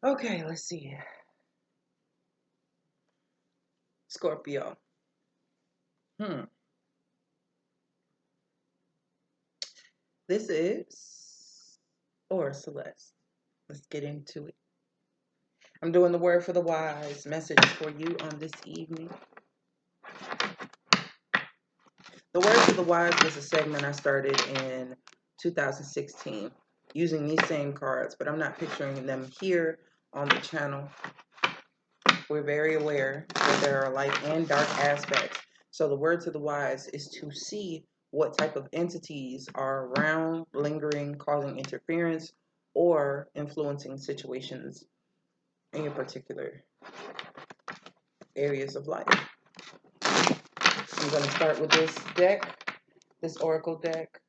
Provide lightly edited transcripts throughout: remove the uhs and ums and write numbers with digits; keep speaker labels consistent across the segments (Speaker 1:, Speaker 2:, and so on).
Speaker 1: Okay, let's see. Scorpio. This is or Celeste. Let's get into it. I'm doing the word for the wise message for you on this evening. The word for the wise was a segment I started in 2016 using these same cards, but I'm not picturing them here on the channel. We're very aware that there are light and dark aspects. So the word to the wise is to see what type of entities are around, lingering, causing interference, or influencing situations in your particular areas of life. I'm going to start with this deck, this oracle deck.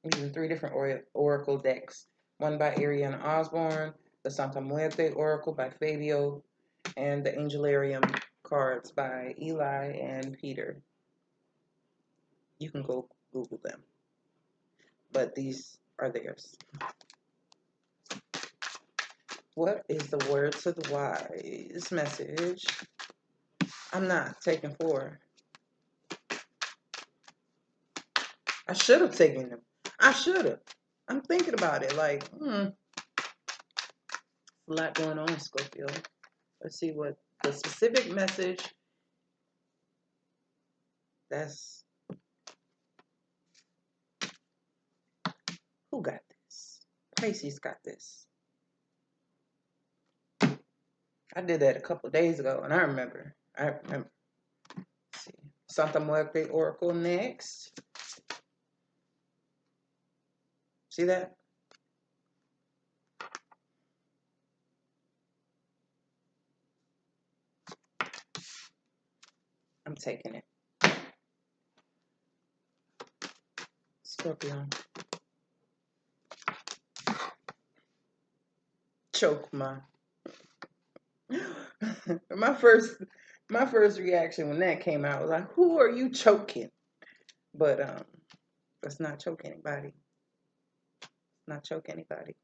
Speaker 1: I'm using 3 different oracle decks. One by Ariane Osborne, the Santa Muerte Oracle by Fabio, and the Angelarium cards by Eli and Peter. You can go Google them, but these are theirs. What is the word to the wise message? I'm not taking 4. I should have taken them. I should have. I'm thinking about it like, a lot going on, Scorpio. Let's see what the specific message that's... Who got this? Pisces got this. I did that a couple of days ago, and I remember. Let's see. Santa Muerte Oracle next. See that? I'm taking it. Scorpio. Choke my my first reaction when that came out was like, who are you choking? But let's not choke anybody. Not choke anybody.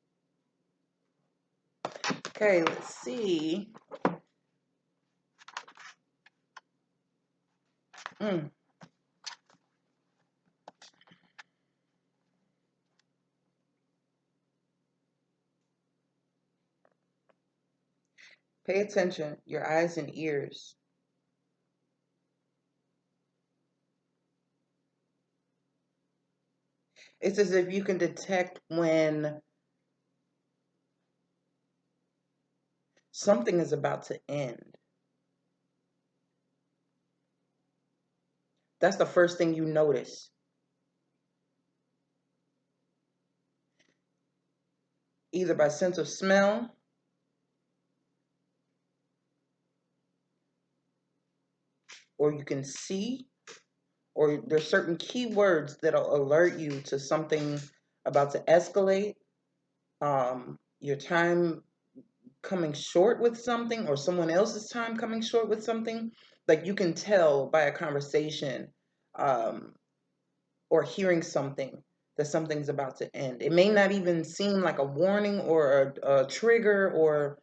Speaker 1: Okay, let's see. Pay attention, your eyes and ears. It's as if you can detect when something is about to end. That's the first thing you notice. Either by sense of smell, or you can see, or there's certain keywords that'll alert you to something about to escalate, your time coming short with something, or someone else's time coming short with something. Like you can tell by a conversation or hearing something that something's about to end. It may not even seem like a warning or a trigger,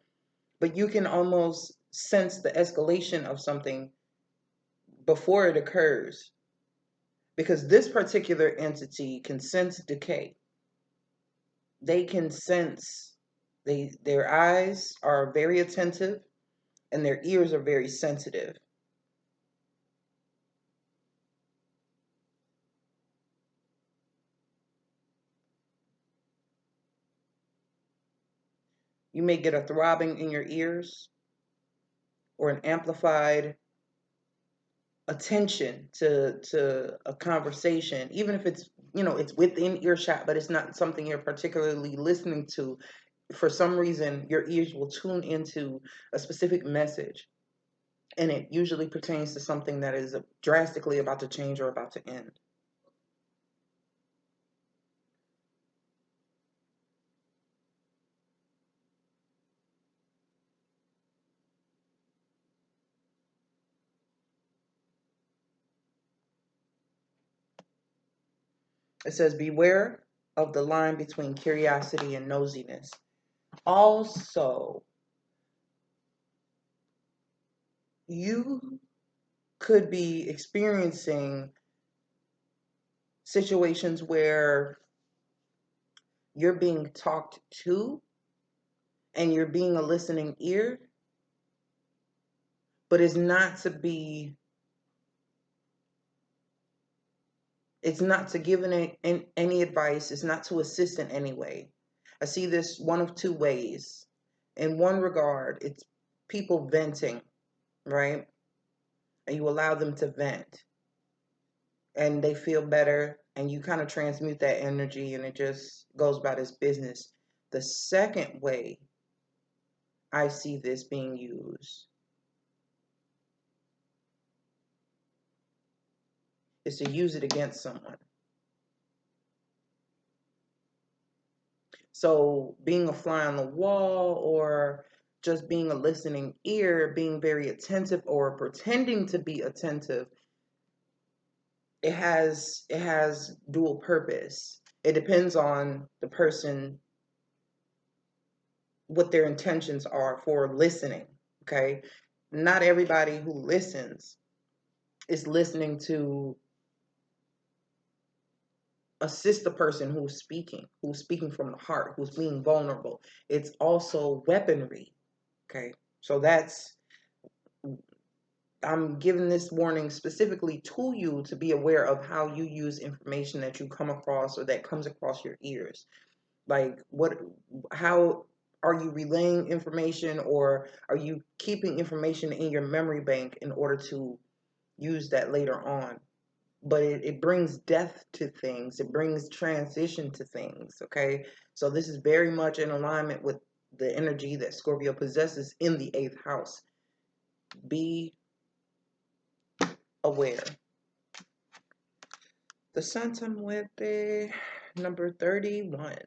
Speaker 1: but you can almost sense the escalation of something before it occurs. Because this particular entity can sense decay. They can sense, their eyes are very attentive and their ears are very sensitive. You may get a throbbing in your ears or an amplified attention to a conversation, even if it's, it's within earshot, but it's not something you're particularly listening to. For some reason, your ears will tune into a specific message, and it usually pertains to something that is drastically about to change or about to end. It says, beware of the line between curiosity and nosiness. Also, you could be experiencing situations where you're being talked to and you're being a listening ear, but it's not to give any advice. It's not to assist in any way. I see this one of two ways. In one regard, it's people venting, right? And you allow them to vent and they feel better, and you kind of transmute that energy and it just goes about its business. The second way I see this being used is to use it against someone. So being a fly on the wall, or just being a listening ear, being very attentive or pretending to be attentive, it has dual purpose. It depends on the person, what their intentions are for listening. Okay, not everybody who listens is listening to assist the person who's speaking from the heart, who's being vulnerable. It's also weaponry. Okay, so I'm giving this warning specifically to you to be aware of how you use information that you come across or that comes across your ears. Like, how are you relaying information, or are you keeping information in your memory bank in order to use that later on? But it brings death to things. It brings transition to things, okay? So this is very much in alignment with the energy that Scorpio possesses in the 8th house. Be aware. The Santa Muerte, number 31.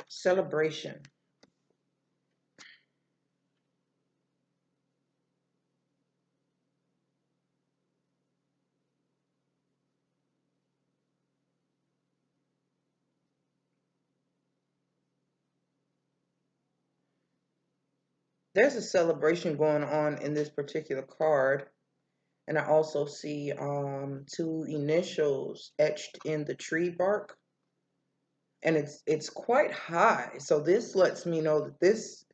Speaker 1: Celebration. There's a celebration going on in this particular card. And I also see two initials etched in the tree bark. And it's quite high. So this lets me know that this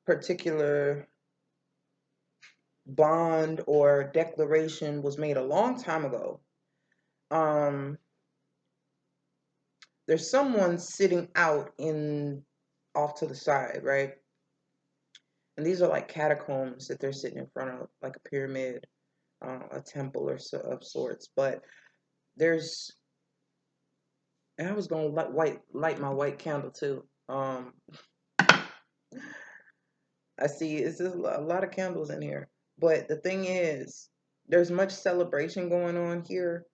Speaker 1: particular bond or declaration was made a long time ago. There's someone sitting out off to the side, right? And these are like catacombs that they're sitting in front of, like a pyramid, a temple or so, of sorts. But there's, and I was gonna light my white candle too. I see it's just a lot of candles in here. But the thing is, there's much celebration going on here.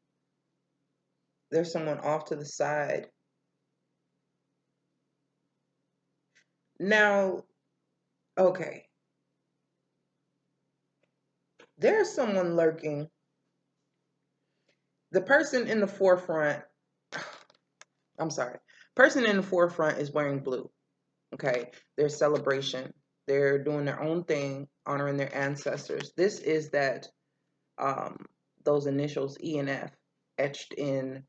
Speaker 1: There's someone off to the side. Now, okay. There's someone lurking. The person in the forefront, I'm sorry. Person in the forefront is wearing blue. Okay. There's celebration. They're doing their own thing, honoring their ancestors. This is that those initials E and F etched in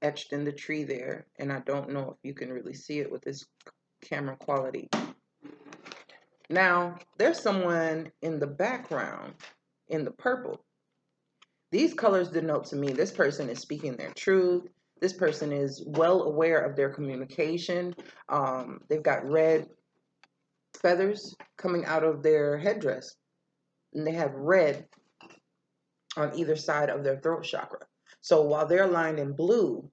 Speaker 1: the tree there, and I don't know if you can really see it with this camera quality. Now, there's someone in the background in the purple. These colors denote to me this person is speaking their truth. This person is well aware of their communication. They've got red feathers coming out of their headdress, and they have red on either side of their throat chakra. So while they're lined in blue,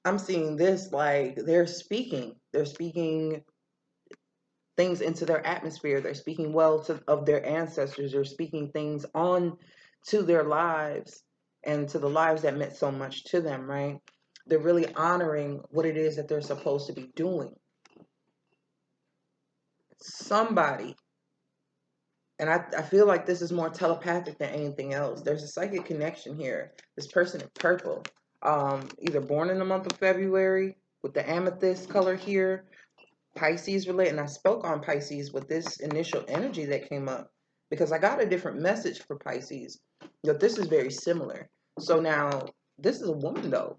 Speaker 1: I'm seeing this like they're speaking things into their atmosphere. They're speaking well of their ancestors. They're speaking things on to their lives and to the lives that meant so much to them, right? They're really honoring what it is that they're supposed to be doing. Somebody, and I feel like this is more telepathic than anything else. There's a psychic connection here. This person in purple, either born in the month of February with the amethyst color here, Pisces related. And I spoke on Pisces with this initial energy that came up because I got a different message for Pisces. But this is very similar. So now, this is a woman though.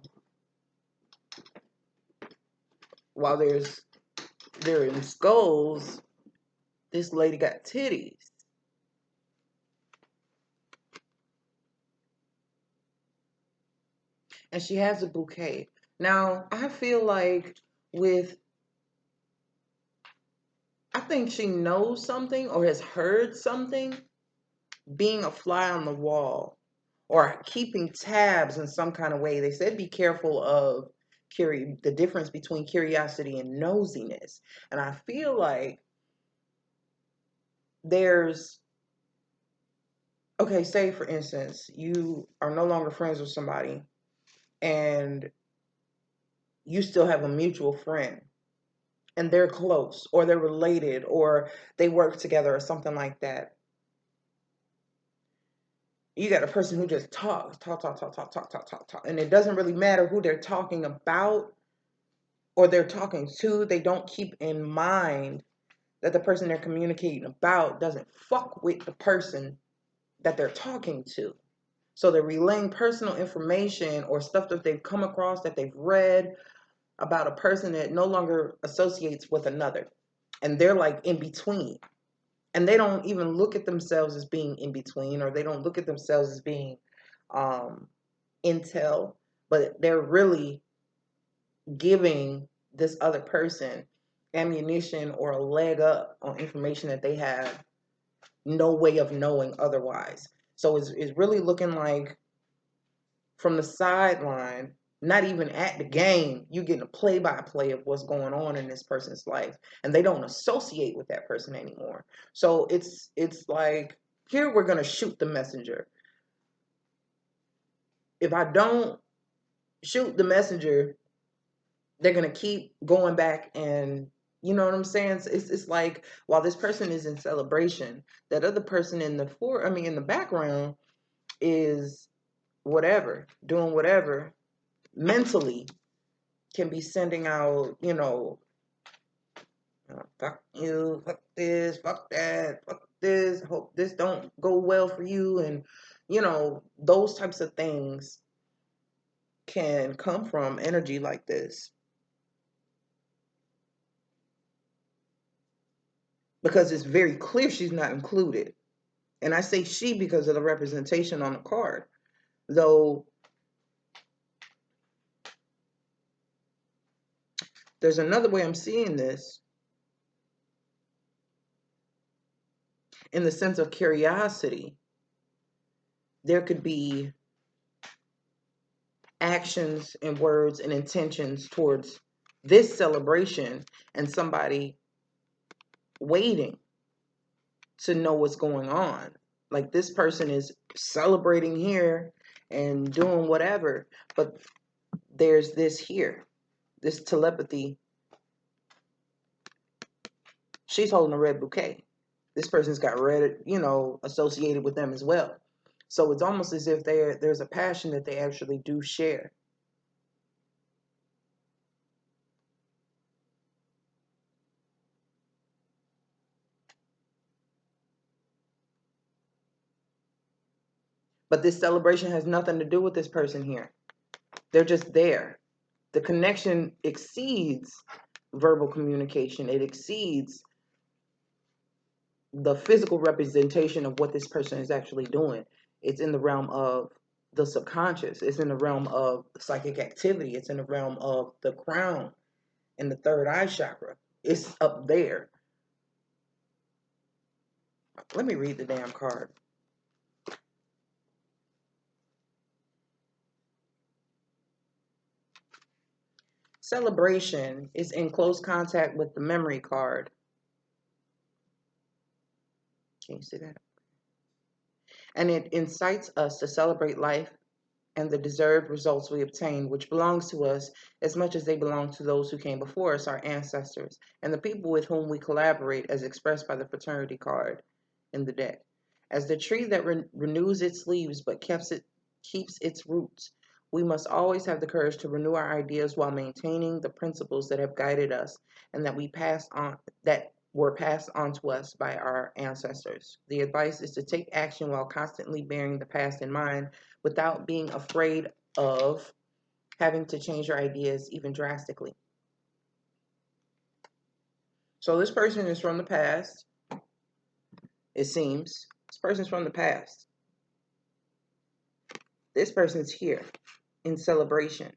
Speaker 1: While they're in skulls, this lady got titties. And she has a bouquet. Now, I feel like I think she knows something or has heard something, being a fly on the wall or keeping tabs in some kind of way. They said be careful of the difference between curiosity and nosiness. And I feel like okay, say for instance, you are no longer friends with somebody and you still have a mutual friend and they're close or they're related or they work together or something like that. You got a person who just talks, talk. And it doesn't really matter who they're talking about or they're talking to. They don't keep in mind that the person they're communicating about doesn't fuck with the person that they're talking to. So they're relaying personal information or stuff that they've come across, that they've read about a person that no longer associates with another. And they're like in between. And they don't even look at themselves as being in between, or they don't look at themselves as being intel, but they're really giving this other person ammunition or a leg up on information that they have no way of knowing otherwise. So it's really looking like from the sideline, not even at the game, you getting a play-by-play of what's going on in this person's life, and they don't associate with that person anymore. So it's like, here we're gonna shoot the messenger. If I don't shoot the messenger, they're gonna keep going back, and you know what I'm saying? It's like while this person is in celebration, that other person in the background is whatever, doing whatever mentally, can be sending out, fuck you, fuck this, fuck that, fuck this, hope this don't go well for you. And, those types of things can come from energy like this. Because it's very clear she's not included. And I say she because of the representation on the card. Though there's another way I'm seeing this, in the sense of curiosity. There could be actions and words and intentions towards this celebration and somebody waiting to know what's going on. Like, this person is celebrating here and doing whatever, but there's this here, this telepathy. She's holding a red bouquet. This person's got red, associated with them as well. So it's almost as if there's a passion that they actually do share. But this celebration has nothing to do with this person here. They're just there. The connection exceeds verbal communication. It exceeds the physical representation of what this person is actually doing. It's in the realm of the subconscious. It's in the realm of psychic activity. It's in the realm of the crown and the third eye chakra. It's up there. Let me read the damn card. Celebration is in close contact with the memory card. Can you see that? And it incites us to celebrate life and the deserved results we obtain, which belongs to us as much as they belong to those who came before us, our ancestors, and the people with whom we collaborate, as expressed by the fraternity card in the deck. As the tree that renews its leaves but keeps its roots, We must always have the courage to renew our ideas while maintaining the principles that have guided us and that were passed on to us by our ancestors. The advice is to take action while constantly bearing the past in mind without being afraid of having to change your ideas even drastically. So this person is from the past. It seems this person's from the past. This person's here in celebration.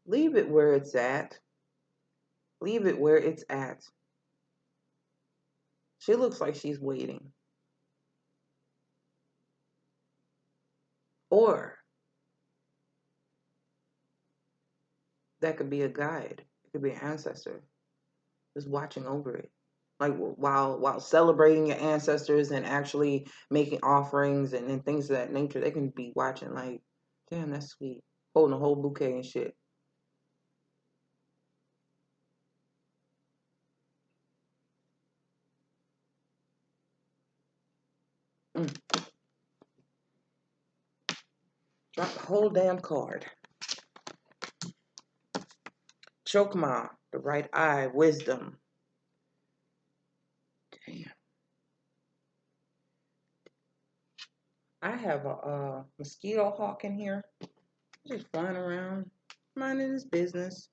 Speaker 1: Leave it where it's at. Leave it where it's at. She looks like she's waiting. Or that could be a guide. It could be an ancestor just watching over it. Like while celebrating your ancestors and actually making offerings and things of that nature, they can be watching like, damn, that's sweet. Holding a whole bouquet and shit. Drop the whole damn card. Chokma, the right eye, wisdom. Damn. I have a mosquito hawk in here. Just flying around, minding his business.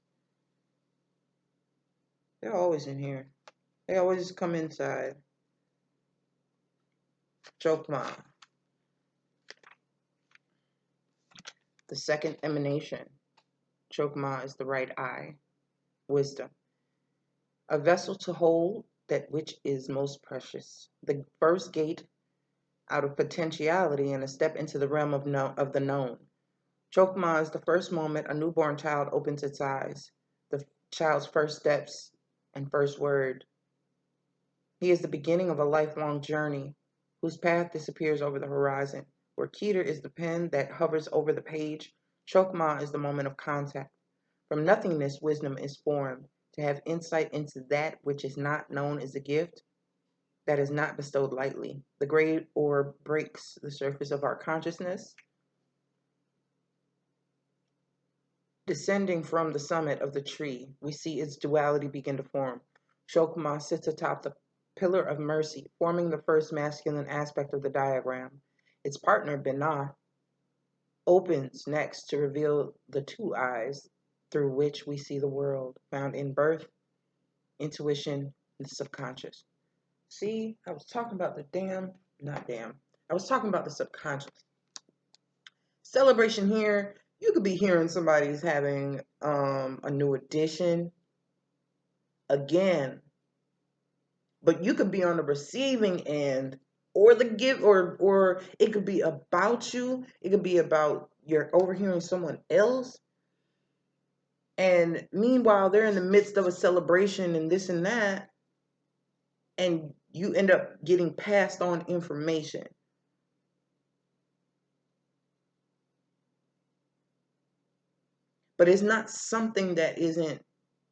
Speaker 1: They're always in here. They always come inside. Chokma. The second emanation. Chokma is the right eye. Wisdom. A vessel to hold that which is most precious. The first gate out of potentiality and a step into the realm of the known. Chokma is the first moment a newborn child opens its eyes. The child's first steps and first word. He is the beginning of a lifelong journey whose path disappears over the horizon. Where Keter is the pen that hovers over the page, Chokma is the moment of contact. From nothingness, wisdom is formed. To have insight into that which is not known is a gift that is not bestowed lightly. The great orb breaks the surface of our consciousness. Descending from the summit of the tree, we see its duality begin to form. Chokma sits atop the pillar of mercy, forming the first masculine aspect of the diagram. Its partner, Binah, opens next to reveal the two eyes through which we see the world, found in birth, intuition, and the subconscious. See, I was talking about I was talking about the subconscious. Celebration here, you could be hearing somebody's having a new addition again, but you could be on the receiving end or the give, or it could be about you. It could be about you're overhearing someone else. And meanwhile, they're in the midst of a celebration and this and that, and you end up getting passed on information. But it's not something that isn't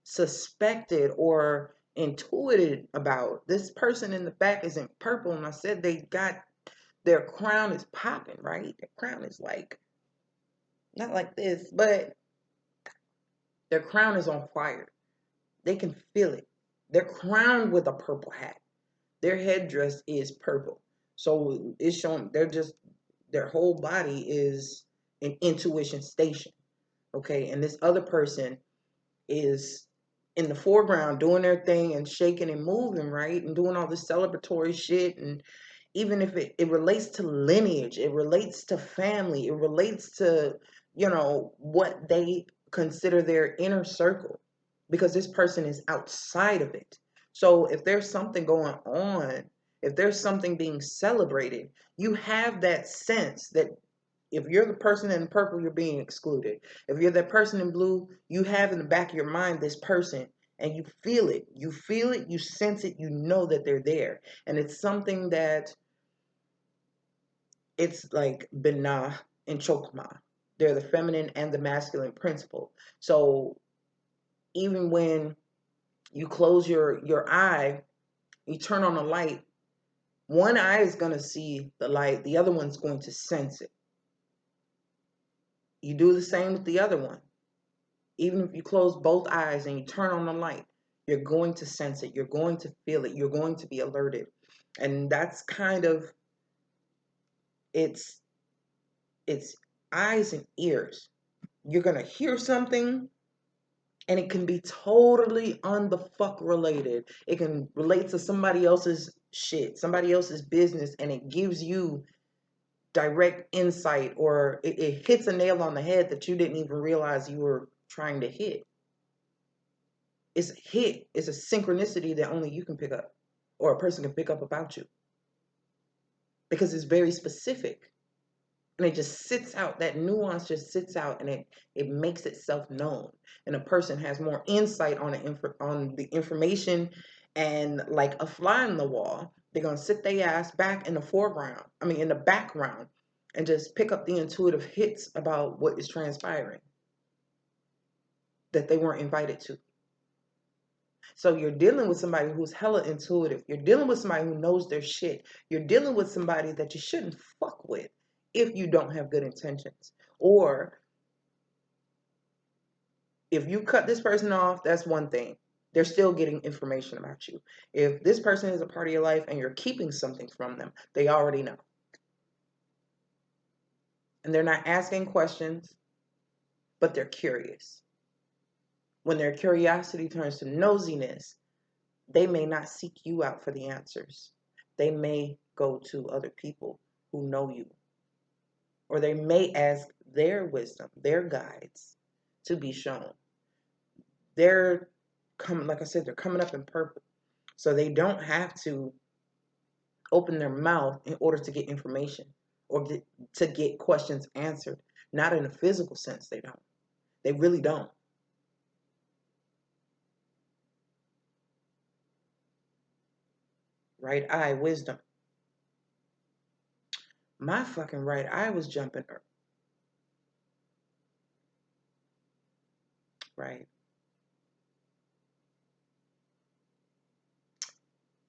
Speaker 1: suspected or intuited about. This person in the back is in purple, and I said they got their crown is popping, right? Their crown is like, not like this, but their crown is on fire. They can feel it. They're crowned with a purple hat. Their headdress is purple. So it's showing their whole body is an intuition station. Okay. And this other person is in the foreground doing their thing and shaking and moving, right? And doing all this celebratory shit. And even if it relates to lineage, it relates to family, it relates to, what they consider their inner circle, because this person is outside of it. So if there's something going on, if there's something being celebrated, you have that sense that if you're the person in purple, you're being excluded. If you're that person in blue, you have in the back of your mind this person, and you feel it. You feel it, you sense it, you know that they're there. And it's something that it's like Binah and Chokma. They're the feminine and the masculine principle. So even when you close your eye You turn on the light, one eye is going to see the light, the other one's going to sense it. You do the same with the other one. Even if you close both eyes and you turn on the light, you're going to sense it. You're going to feel it. You're going to be alerted. And that's kind of, it's eyes and ears. You're going to hear something and it can be totally on the fuck related. It can relate to somebody else's shit, somebody else's business, and it gives you direct insight, or it hits a nail on the head that you didn't even realize you were trying to hit. It's a hit. It's a synchronicity that only you can pick up, or a person can pick up about you, because it's very specific. And it just sits out, that nuance just sits out, and it makes itself known. And a person has more insight on the information, and like a fly on the wall, they're going to sit their ass back in the foreground, in the background, and just pick up the intuitive hits about what is transpiring that they weren't invited to. So you're dealing with somebody who's hella intuitive. You're dealing with somebody who knows their shit. You're dealing with somebody that you shouldn't fuck with if you don't have good intentions. Or if you cut this person off, that's one thing. They're still getting information about you. If this person is a part of your life and you're keeping something from them, they already know. And they're not asking questions, but they're curious. When their curiosity turns to nosiness, they may not seek you out for the answers. They may go to other people who know you. Or they may ask their wisdom, their guides, to be shown. They're coming, like I said, they're coming up in purple. So they don't have to open their mouth in order to get information or to get questions answered. Not in a physical sense, they don't. They really don't. Right eye, wisdom. My fucking right eye was jumping up. Right.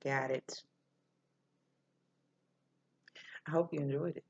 Speaker 1: Got it. I hope you enjoyed it.